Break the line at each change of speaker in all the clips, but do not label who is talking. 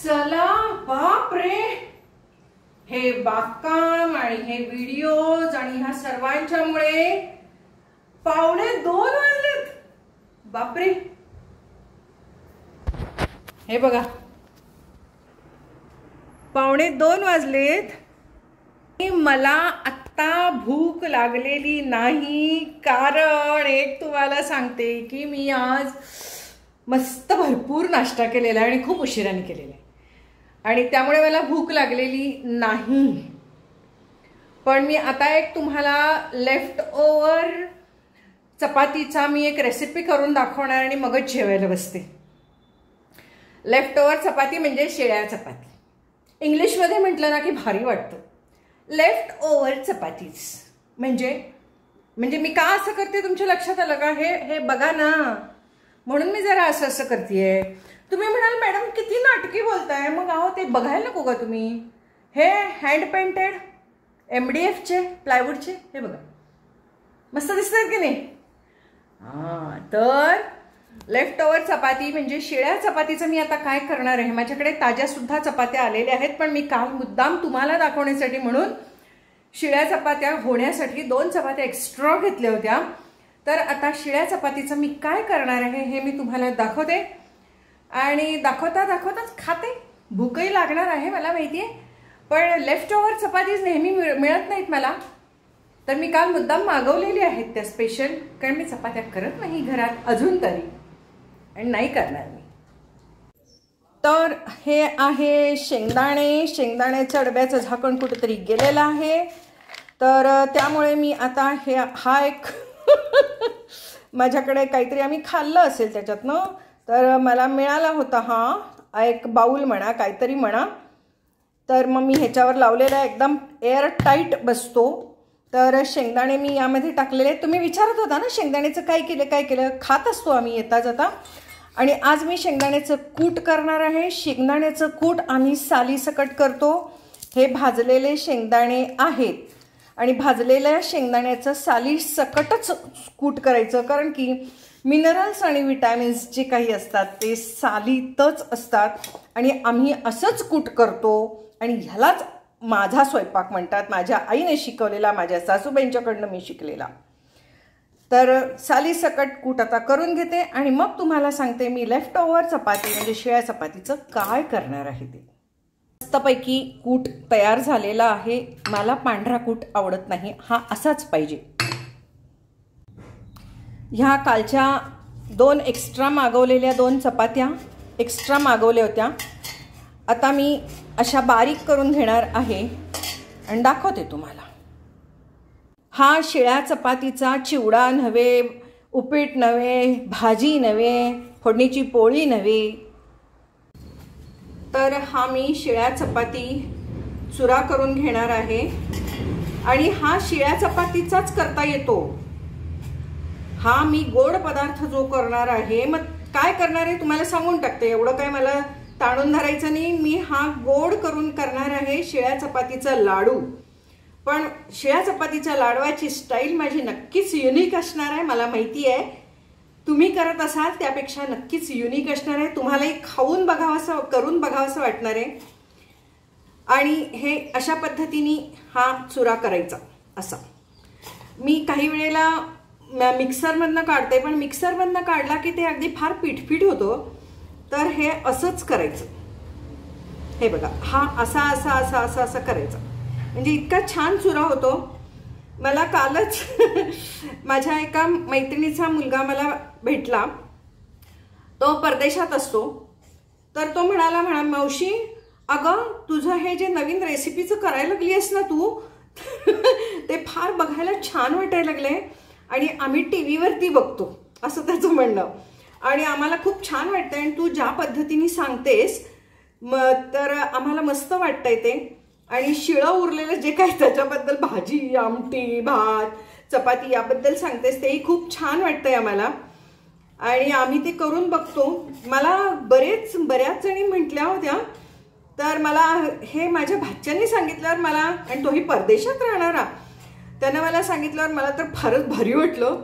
चला बाप रे, हे बागकाम आणि हे व्हिडिओज आणि ह्या सर्वांच्यामुळे 1:45 वाजलेत. बापरे, हे बघा 1:45 वाजलेत. मला आत्ता भूक लागलेली नाही, कारण एक तुम्हाला सांगते की मी आज मस्त भरपूर नाश्ता केलेला आहे आणि खूप उशिराने केलेला आहे आणि त्यामुळे मला भूक लागलेली नाही. पण मी आता एक तुम्हाला लेफ्ट ओव्हर चपातीचा मी एक रेसिपी करून दाखवणार आणि मगच जेवायला बसते. लेफ्ट ओव्हर चपाती म्हणजे शिळ्या चपाती. इंग्लिशमध्ये म्हटलं ना की भारी वाटतं. लेफ्ट ओव्हर चपातीच म्हणजे मी का असं करते तुमच्या लक्षात आलं का? हे बघा ना, म्हणून मी जरा असं करतेय. तुम्ही म्हणाल मॅडम किती नाटकी बोलताय. मग अहो ते बघायला नको का तुम्ही? हे हँड पेंटेड MDFचे प्लायवूडचे हे बघा, मस्त दिसतात की नाही? तर लेफ्ट ओव्हर चपाती म्हणजे शिळ्या चपातीचं मी आता काय करणार आहे. माझ्याकडे ताज्या सुद्धा चपात्या आलेल्या आहेत, पण मी काल मुद्दाम तुम्हाला दाखवण्यासाठी म्हणून शिळ्या चपात्या होण्यासाठी 2 चपात्या एक्स्ट्रा घेतल्या होत्या. तर आता शिळ्या चपातीचं मी काय करणार आहे हे मी तुम्हाला दाखवते आणि दाखवताच खाते. भूकही लागणार आहे मला माहिती आहे, पण लेफ्ट ओव्हर चपातीच नेहमी मिळत नाहीत मला. तर मी काल मुद्दाम मागवलेली आहेत त्या स्पेशल, कारण मी चपात्या करत नाही घरात अजून तरी आणि नाही करणार मी. तर हे आहे शेंगदाण्याच्या डब्याचं झाकण कुठेतरी गेलेलं आहे. तर त्यामुळे मी आता हा एक माझ्याकडे काहीतरी आम्ही खाल्लं असेल त्याच्यातनं, तर मला मिळाला होता हा एक बाऊल म्हणा काहीतरी म्हणा. तर मग मी ह्याच्यावर लावलेला एकदम एअर टाईट बसतो. तर शेंगदाणे मी यामध्ये टाकलेले. तुम्ही विचारत होता ना शेंगदाण्याचं काय केलं. खात असतो आम्ही येता जाता. आणि आज मी शेंगदाण्याचं कूट करणार आहे. शेंगदाण्याचं कूट आम्ही सालीसकट करतो. हे भाजलेले शेंगदाणे आहेत आणि भाजलेल्या शेंगदाण्याचं सालीसकटच कूट करायचं, कारण की मिनरल्स आणि विटॅमिन्स जे काही असतात ते सालीतच असतात आणि आम्ही असंच कूट करतो. आणि ह्यालाच माझा स्वयंपाक म्हणतात. माझ्या आईने शिकवलेला, माझ्या सासूबाईंच्याकडनं मी शिकलेला. तर सालीसकट कूट आता करून घेते आणि मग तुम्हाला सांगते मी लेफ्ट ओव्हर चपाती म्हणजे शिळ्या चपातीचं काय करणार आहे ते. मस्तपैकी कूट तयार झालेला आहे. मला पांढरा कूट आवडत नाही, हा असाच पाहिजे. ह्या कालच्या 2 एक्स्ट्रा मागवलेल्या 2 चपात्या एक्स्ट्रा मागवल्या होत्या. आता मी अशा बारीक करून घेणार आहे आणि दाखवते तुम्हाला. हा शिळ्या चपातीचा चिवडा नव्हे, उपीट नव्हे, भाजी नव्हे, फोडणीची पोळी नव्हे. तर हा मी शिळ्या चपाती चुरा करून घेणार आहे आणि हा शिळ्या चपातीचाच करता येतो. हा मी गोड पदार्थ जो करणार आहे, मग काय करणार आहे तुम्हाला सांगून टाकते. एवढं काय मला ताणून धरायचं नाही. मी हा गोड करून करणार आहे शिळ्या चपातीचा लाडू. पण शिळ्या चपातीच्या लाडवाची स्टाईल माझी नक्कीच युनिक असणार आहे. मला माहिती आहे तुम्ही करत असाल त्यापेक्षा नक्कीच युनिक असणार आहे. तुम्हालाही खाऊन बघावंसं, करून बघावंसं वाटणार आहे. आणि हे अशा पद्धतीने हा चुरा करायचा. असा मी काही वेळेला मिक्सरमधनं काढते, पण मिक्सरमधनं काढला की ते अगदी फार पीठपीठ होतं. तर हे असंच करायचं. हे बघा, हा असा करायचा म्हणजे इतका छान चुरा होतो. मला कालच माझ्या एका मैत्रिणीचा मुलगा मला भेटला. तो परदेशात असतो. तर तो म्हणाला मावशी अगं तुझं हे जे नवीन रेसिपीचं करायला लागली आहेस ना तू ते फार बघायला छान वाटायला लागले आणि आम्ही टीव्हीवरती बघतो, असं त्याचं म्हणणं. आणि आम्हाला खूप छान वाटतंय आणि तू ज्या पद्धतीने सांगतेस तर आम्हाला मस्त वाटतंय ते. आणि शिळं उरलेलं जे काही त्याच्याबद्दल भाजी, आमटी, भात, चपाती याबद्दल सांगतेस तेही खूप छान वाटतंय आम्हाला आणि आम्ही ते करून बघतो. मला बऱ्याच जणी म्हटल्या होत्या. तर मला हे माझ्या भाच्याने सांगितल्यावर मला, आणि तोही परदेशात राहणारा, त्यानं मला सांगितल्यावर मला तर फारच भारी वाटलं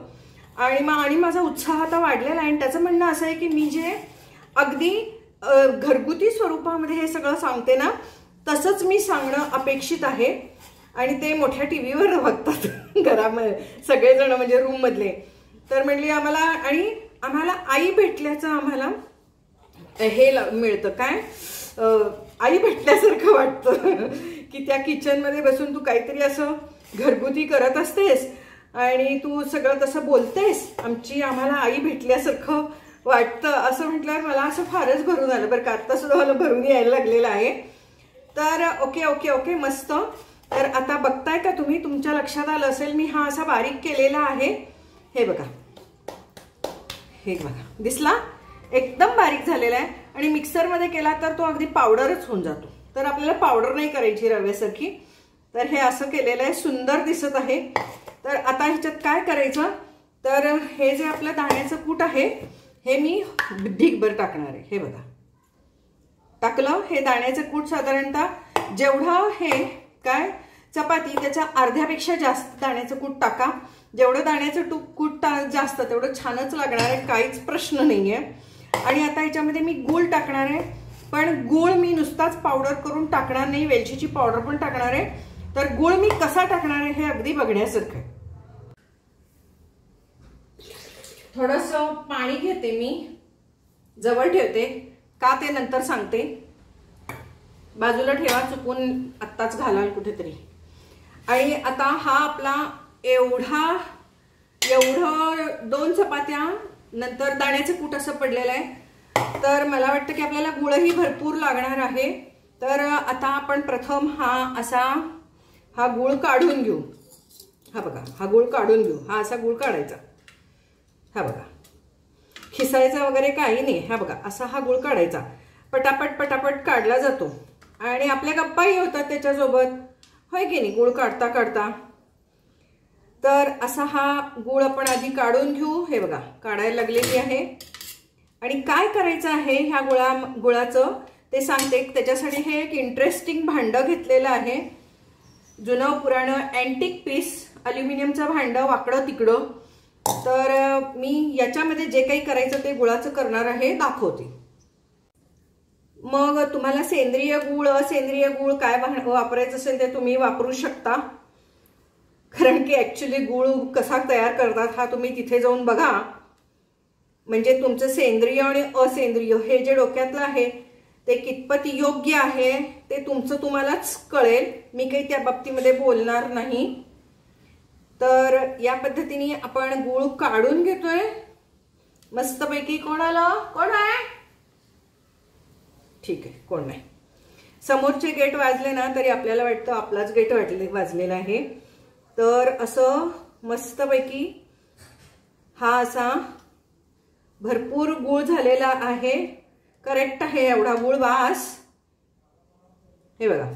आणि माझा उत्साह आता वाढलेला आहे. आणि त्याचं म्हणणं असं आहे की मी जे अगदी घरगुती स्वरूपामध्ये हे सगळं सांगते ना तसंच मी सांगणं अपेक्षित आहे आणि ते मोठ्या टीव्हीवर बघतात घरामध्ये सगळेजण म्हणजे रूम मधले. तर म्हणली आम्हाला आई भेटल्याचं आम्हाला हे मिळतं काय आई भेटल्यासारखं वाटतं की त्या किचनमध्ये बसून तू काहीतरी असं घरगुती करत असतेस आणि तू सगळं तसं बोलतेस आम्हाला आई भेटल्यासारखं वाटतं असं म्हटल्यावर मला असं फारच भरून आलं बरं का. आत्ता सुद्धा मला भरून यायला लागलेलं आहे. तर ओके ओके ओके मस्त. तर आता बघताय का तुम्ही तुमच्या लक्षात आलं असेल मी हा असा बारीक केलेला आहे. हे बघा दिसला एकदम बारीक झालेला आहे आणि मिक्सरमध्ये केला तर तो अगदी पावडरच होऊन जातो. तर आपल्याला पावडर नाही करायची रव्यासारखी. तर हे असं केलेलं आहे सुंदर दिसत आहे. तर आता ह्याच्यात काय करायचं तर हे जे आपलं दाण्याचं कूट आहे हे मी ढीगभर टाकणार आहे. हे बघा टाकलं. हे दाण्याचं कूट साधारणतः जेवढं हे काय चपाती त्याच्या अर्ध्यापेक्षा जास्त दाण्याचं कूट टाका. जेवढं दाण्याचं कूट जास्त तेवढं छानच लागणार आहे काहीच प्रश्न नाहीये. आणि आता ह्याच्यामध्ये मी गूळ टाकणार आहे पण गूळ मी नुसताच पावडर करून टाकणार नाही वेलचीची पावडर पण टाकणार आहे. तर गूळ मी कसा टाकणार आहे हे अगदी बघण्यासारखं आहे. थोडंसं पाणी घेते मी जवळ ठेवते का ते नंतर सांगते. बाजूला ठेवा चुकून आत्ताच घालाल कुठेतरी. आणि आता हा आपला एवढं 2 चपात्या नंतर दाण्याचं कूट असं पडलेलं आहे. तर मला वाटतं की आपल्याला गुळही भरपूर लागणार आहे. तर आता आपण प्रथम हा गुळ काढून घेऊ. हा बघा हा गुळ काढून घेऊ. हा असा गुळ काढायचा. हा बघा खिसायचा वगैरे काही नाही. हा बघा असा हा गुळ काढायचा. पटापट पटापट काढला जातो आणि आपल्या गप्पाही होतात त्याच्यासोबत होय की नाही गुळ काढता काढता. तर असा हा गुळ आपण आधी काढून घेऊ. हे बघा काढायला लागलेली आहे. आणि काय करायचं आहे ह्या गुळाचं ते सांगते. त्याच्यासाठी हे एक इंटरेस्टिंग भांडं घेतलेलं आहे. जुनं पुराणं अँटिक पीस अल्युमिनियमचं भांडं वाकडं तिकडं. तर मी याच्यामध्ये जे काही करायचं ते गुळाचं करणार आहे दाखवते. मग तुम्हाला सेंद्रिय गुळ असेंद्रिय गुळ काय वापरायचं असेल ते तुम्ही वापरू शकता. कारण की ऍक्च्युली गुळ कसा तयार करतात हा तुम्ही तिथे जाऊन बघा. म्हणजे तुमचं सेंद्रिय आणि असेंद्रिय हे जे डोक्यातलं आहे ते कितपत योग्य आहे ते तुमचं तुम्हालाच कळेल. मी काही त्या बाबतीमध्ये बोलणार नाही. तर या पद्धतीने आपण गुळ काढून घेतोय मस्तपैकी. कोण आहे ठीक आहे कोण नाही. समोरचे गेट वाजले ना तरी आपल्याला वाटतं आपलाच गेट वाजलेला आहे. तर असं मस्तपैकी हा असा भरपूर गुळ झालेला आहे. करेक्ट आहे एवढा गुळ बास. हे बघा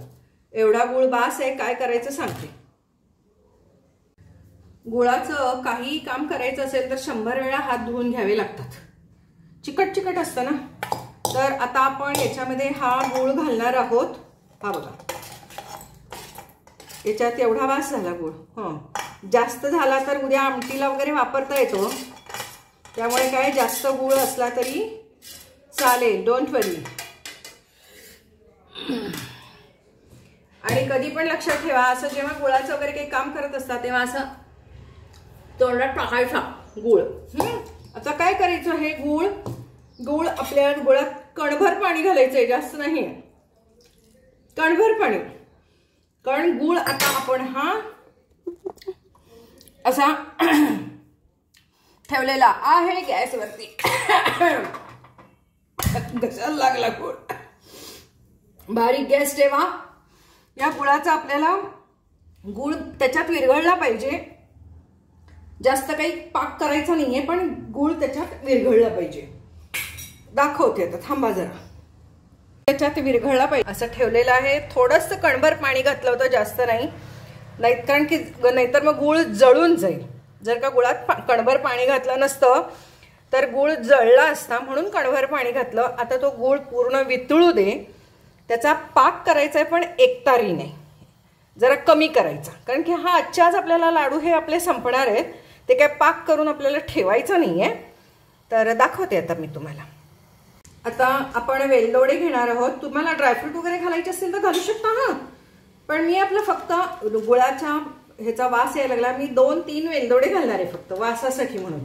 एवढा गुळ बास आहे. काय करायचं सांगते. गुळाचं काही काम करायचं असेल तर 100 वेळा हात धुवून घ्यावे लागतात. चिकट चिकट असतं ना. तर आता आपण याच्यामध्ये हा गुळ घालणार आहोत. हा बघा याच्यात एवढा वास झाला गुळ. जास्त झाला तर उद्या आमटीला वगैरे वापरता येतो. त्यामुळे काय जास्त गुळ असला तरी चालेल डोंट वरी. आणि कधी पण लक्षात ठेवा असं जेव्हा गुळाचं वगैरे काही काम करत असतात तेव्हा असं तोंडात टाकायचा गुळ. आता काय करायचं हे गुळ आपल्या गुळात कणभर पाणी घालायचंय जास्त नाही कणभर पाणी. कारण गुळ आता आपण हा असा ठेवलेला आहे गॅसवरती. घशाला लागला गुळ. बारीक गॅस ठेवा. या गुळाचा आपल्याला गुळ त्याच्यात विरघळला पाहिजे. जास्त काही पाक करायचा नाहीये पण गुळ त्याच्यात विरघळला पाहिजे. दाखवते आता थांबा जरा. त्याच्यात विरघळला पाहिजे असं ठेवलेलं आहे. थोडंसं कणभर पाणी घातलं होतं जास्त नाही. कारण की नाहीतर मग गुळ जळून जाईल. जर का गुळात कणभर पाणी घातलं नसतं तर गुळ जळला असता म्हणून कणभर पाणी घातलं. आता तो गुळ पूर्ण वितळू दे. त्याचा पाक करायचा आहे पण एकतारी नाही जरा कमी करायचा. कारण की हा आजच्या आज आपल्याला लाडू हे आपले संपणार आहेत. ते काय पाक करून आपल्याला ठेवायचं नाहीये. तर दाखवते आता मी तुम्हाला. आता आपण वेलदोडे घेणार आहोत. तुम्हाला ड्रायफ्रूट वगैरे घालायचे असेल तर घालू शकता हा, पण मी आपलं फक्त गुळाच्या ह्याचा वास यायला लागला, मी 2-3 वेलदोडे घालणार आहे फक्त वासासाठी म्हणून.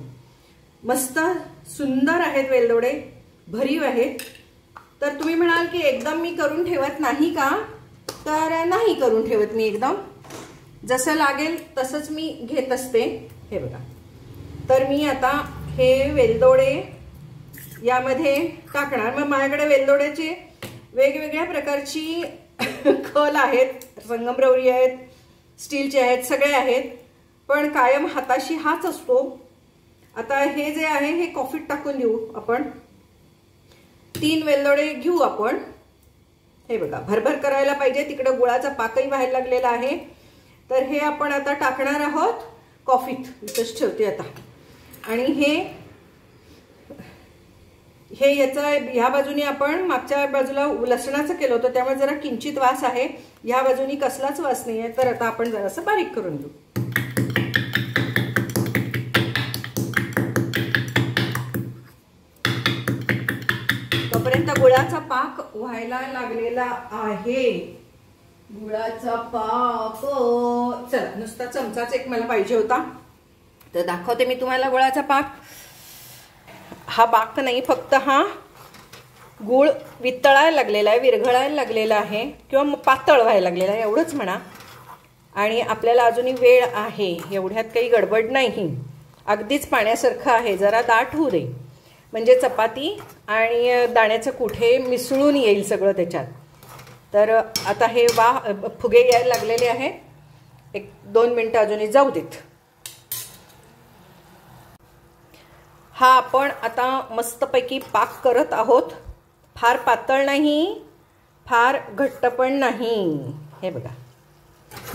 मस्त सुंदर आहेत वेलदोडे, भरीव आहेत. तर तुम्ही म्हणाल की एकदम मी करून ठेवत नाही का, तर नाही करून ठेवत मी एकदम, जसं लागेल तसंच मी घेत असते. हे बघा, तर मी आता हे वेलदोडे यामध्ये टाकणार. मग माझ्याकडे वेलदोड्याचे वेगवेगळ्या प्रकारची खल आहेत, संगमरवरी आहेत, स्टीलचे आहेत, सगळे आहेत, पण कायम हाताशी हाच असतो. आता हे जे आहे हे कॉफीत टाकून देऊ आपण. 3 वेलदोडे घेऊ आपण. हे बघा, भरभर करायला पाहिजे, तिकडे गुळाचा पाकही बाहेर लागलेला आहे. तर हे आपण आता टाकणार आहोत कॉफीत. इथंच ठेवते आता. आणि हे याचा ह्या बाजूने आपण मागच्या बाजूला लसणाचं केलं होतं, त्यामुळे जरा किंचित वास आहे. ह्या बाजूनी कसलाच वास नाही आहे. तर आता आपण जरासं बारीक करून घेऊ. तोपर्यंत गुळाचा पाक व्हायला लागलेला आहे. गुळाचा पाक, चला नुसता चमचाच एक मला पाहिजे होता, तर दाखवते मी तुम्हाला गुळाचा पाक. हा पाक नाही, फक्त हा गुळ वितळायला लागलेला आहे, विरघळायला लागलेला आहे, किंवा पातळ व्हायला लागलेला आहे एवढंच म्हणा. आणि आपल्याला अजूनही वेळ आहे, एवढ्यात काही गडबड नाही. अगदीच पाण्यासारखं आहे, जरा दाट होऊ दे, म्हणजे चपाती आणि दाण्याचं कुठे मिसळून येईल सगळं त्याच्यात. तर आता हे फुगे यायला लागलेले आहेत. 1-2 मिनटं अजूनही जाऊ देत. हा आपण आता मस्तपैकी पाक करत आहोत. फार पातळ नाही, फार घट्ट पण नाही. हे बघा,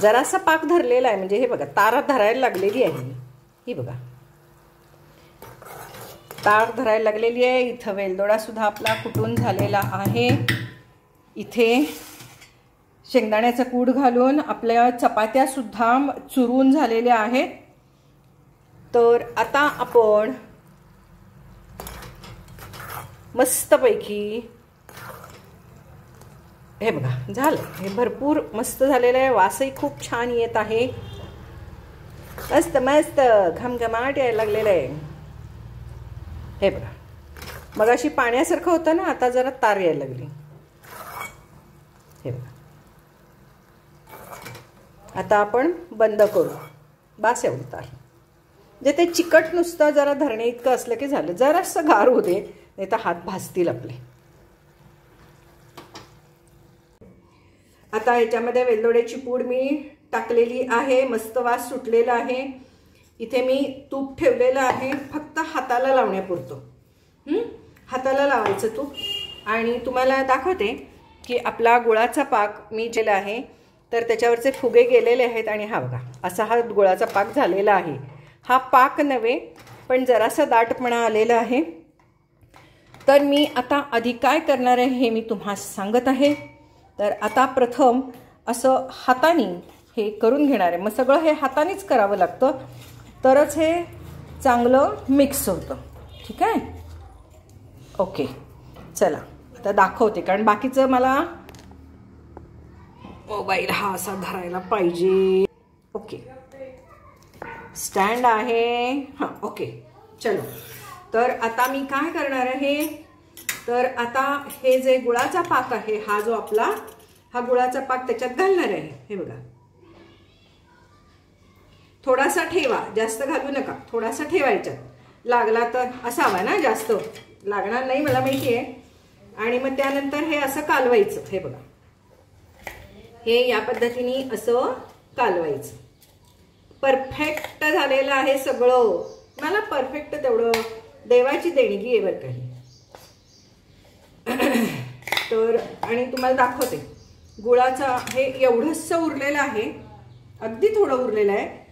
जरासा पाक धरलेला आहे, म्हणजे हे बघा तार धरायला लागलेली आहे. ही बघा तार धरायला लागलेली आहे. इथं वेलदोडा सुद्धा आपला कुटून झालेला आहे. इथे शेंगदाण्याचं कूट घालून आपल्या चपात्या सुद्धा चुरून झालेल्या आहेत. तर आता आपण मस्तपैकी, हे बघा झालं, हे भरपूर मस्त झालेलं आहे. वासही खूप छान येत आहे. मस्त मस्त घमघमाट यायला लागलेलं आहे. हे बघा, मगाशी पाण्यासारखं होतं ना, आता जरा तार यायला लागली. हे बघा, आता आपण बंद करू. बास एवढं तार, जे ते चिकट नुसतं जरा धरणे इतकं असलं की झालं. जरासं गार होऊ दे, नाही तर हात भाजतील आपले. आता ह्याच्यामध्ये वेलदोड्याची पूड मी टाकलेली आहे. मस्त वास सुटलेला आहे. इथे मी तूप ठेवलेलं आहे, फक्त हाताला लावण्यापुरतं. हाताला लावायचं तूप. आणि तुम्हाला दाखवते की आपला गुळाचा पाक मी केला आहे, तर त्याच्यावरचे फुगे गेलेले आहेत. आणि हा बघा, असा हा गुळाचा पाक झालेला आहे. हा पाक नव्हे, पण जरासा दाटपणा आलेला आहे. तर मी आता आधी काय करणार आहे हे मी तुम्हाला सांगत आहे. तर आता प्रथम असं हाताने हे करून घेणार आहे. मग सगळं हे हातानेच करावं लागतं, तरच हे चांगलं मिक्स होतं. ठीक आहे, ओके. चला आता दाखवते, कारण बाकीचं मला मोबाईल हा असा धरायला पाहिजे. ओके, स्टँड आहे. हां, ओके, चलो. तर आता मी काय करणार आहे, तर आता हे जे गुळाचा पाक आहे, हा जो आपला हा गुळाचा पाक त्याच्यात घालणार आहे. हे बघा, थोडासा ठेवा, जास्त घालू नका, थोडासा ठेवायचा. लागला तर असावा ना, जास्त लागणार नाही मला माहिती आहे. आणि मग त्यानंतर हे असं कालवायचं. हे बघा, हे या पद्धतीने असं कालवायचं. परफेक्ट झालेलं आहे सगळं. मला परफेक्ट तेवढं देवाची देणगी आहे बरं काही. तर आणि तुम्हाला दाखवते, गुळाचा हे एवढंसं उरलेलं आहे, अगदी थोडं उरलेलं आहे.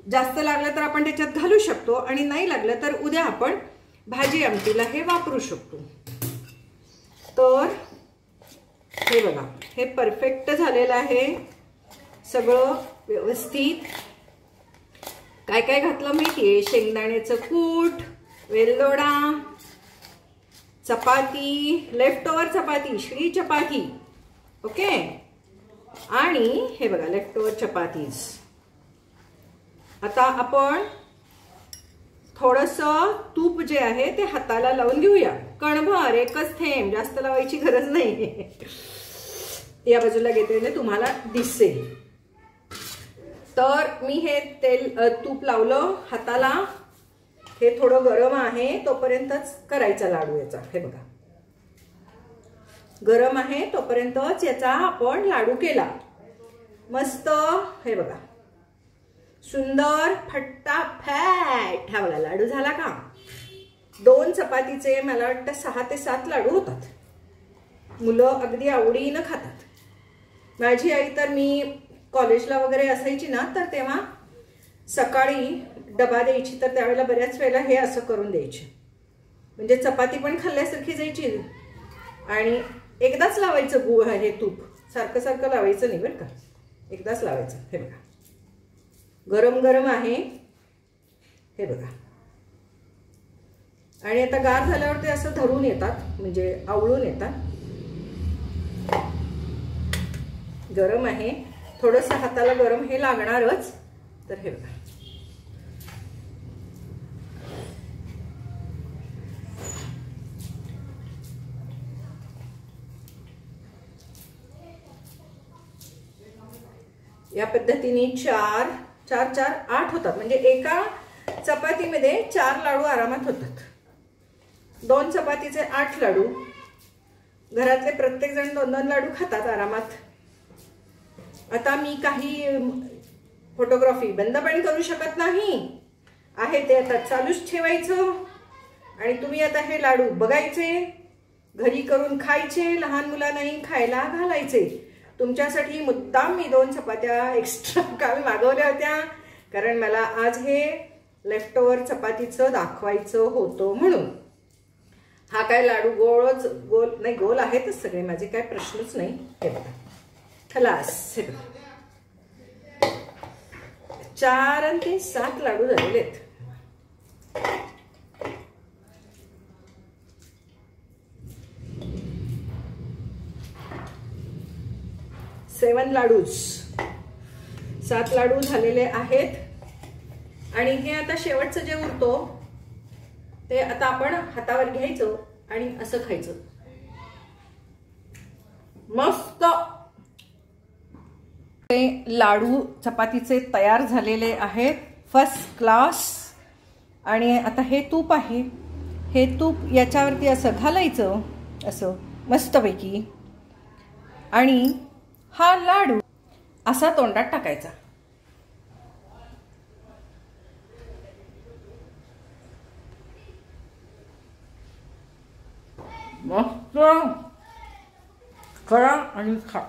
जास्त लागलं तर आपण त्याच्यात घालू शकतो, आणि नाही लागलं तर उद्या आपण भाजी आमटीला हे वापरू शकतो. तर हे बघा, हे परफेक्ट झालेलं आहे सगळं व्यवस्थित. काय काय घातलं माहितीये? शेंगदाण्याचं कूट, वेलदोडा, चपाती, लेफ्ट ओव्हर चपाती, श्री चपाती. ओके. आणि हे बघा लेफ्ट ओव्हर चपातीज. आता आपण थोडंसं तूप जे आहे ते हाताला लावून घेऊया. कणभर, एकच थेंब, जास्त लावायची गरज नाही. या बाजूला घेतलेले तुम्हाला दिसेल. तर मी हे तूप लावलं हाताला. हे थोडं गरम आहे तोपर्यंतच करायचा लाडू याचा. हे बघा गरम आहे तोपर्यंतच याचा आपण लाडू केला. मस्त. हे बघा सुंदर फटाफट हा बघा लाडू झाला का. 2 चपातीचे मला वाटतं 6 ते 7 लाडू होतात. मुलं अगदी आवडीनं खातात. माझी आई तर मी कॉलेजला वगैरे असायची ना तर तेव्हा सकाळी डबा द्यायची तर त्यावेळेला बऱ्याच वेळेला हे असं करून द्यायचे. म्हणजे चपाती पण खाल्ल्यासारखी जायची आणि एकदाच लावायचं हे तूप. सारखं सारखं लावायचं नाही बरं का, एकदाच लावायचं. हे बघा गरम गरम आहे. हे बघा. आणि आता गार झाल्यावर ते असं धरून येतात म्हणजे आवळून येतात. गरम आहे थोडंसं हाताला गरम हे लागणारच. तर हे बघा या पद्धतीने 4 4 4 8 होतात. म्हणजे एका चपातीमध्ये 4 लाडू आरामात होतात. 2 चपातीचे 8 लाडू. घरातले प्रत्येक जण 2-2 लाडू खातात आरामात. आता मी काही फोटोग्राफी बंद पण करू शकत नाही आहे. ते आता चालूच ठेवायचं. आणि तुम्ही आता हे लाडू बघायचे, घरी करून खायचे, लहान मुलांनाही खायला घालायचे. तुमच्यासाठी मुद्दाम मी 2 चपात्या एक्स्ट्रा काल मागवल्या होत्या कारण मला आज हे लेफ्ट ओव्हर चपातीचं दाखवायचं होतं म्हणून. हा काय लाडू गोलच गोल नाही, गोल आहेतच सगळे माझे, काय प्रश्नच नाही. हे बघा खलास. हे बघा 4 आणि ते 7 लाडू झालेले आहेत. 7 लाडूज, 7 लाडू झालेले आहेत. आणि हे आता शेवटचं जे उरतो ते आता आपण हातावर घ्यायचं आणि असं खायचं. मस्त ते लाडू चपातीचे तयार झालेले आहेत. First class. आणि आता हे तूप आहे, हे तूप याच्यावरती असं घालायचं असं मस्तपैकी. आणि हा लाडू असा तोंडात टाकायचा. मस्त करा आणि खा.